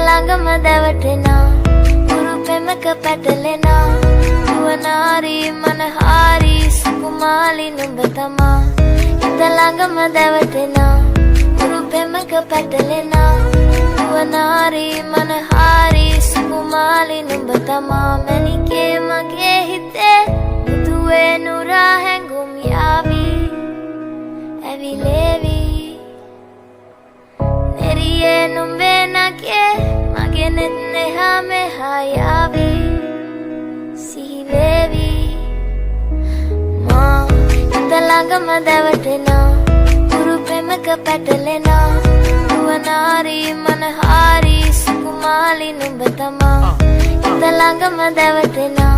ළඟම දැවටෙනා උරු පෙමක පැටලෙනා නුවනාරි මනහාරි සුකුමාලි නුඹ තමා හිත ළඟම දැවටෙනා උරු පෙමක පැටලෙනා නුවනාරි මනහාරි සුකුමාලි නුඹ තමා මැනිකේ මගේ හිතේ මුදුවේ නුරා හැඟුම් යාවි ඇවිලේවි නෙරියේ නුඹේ නගේ මගේ නෙත් නෙහා මෙහා යාවි සිහිවේවි මා හිත ළඟම දැවටෙනා උරු පෙමක පැටලෙනා නුවනාරි මනහාරි සුකුමාලි නුඹ තමා හිත ළඟම දැවටෙනා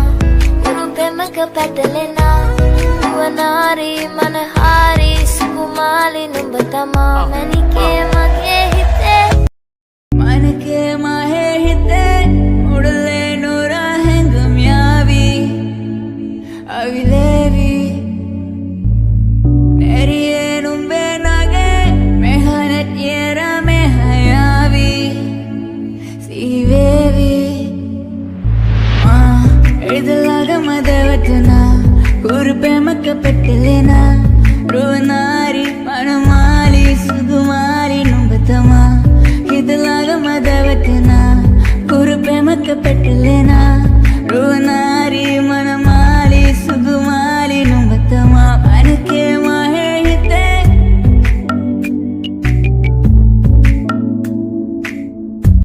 උරු පෙමක පැටලෙනා නුවනාරි මනහාරි සුකුමාලි නුඹ තමා මැනිකේ මගේ හිතේ මනකේ මහේ හිතේ උඩලේ නුරා හැඟුම් යාවි අවිලේවි නෙරියේ නුඹේ නගේ මෙහනට යරා මෙහා යාවි සිහිවේවි එදළඟම දැවටෙනා උරු පෙමක පැටලෙනා රුවනාරි මනමාලි සුකුමාලි නුඹ තමා හිත ළඟම දැවටෙනා උරු පෙමක පැටලෙනා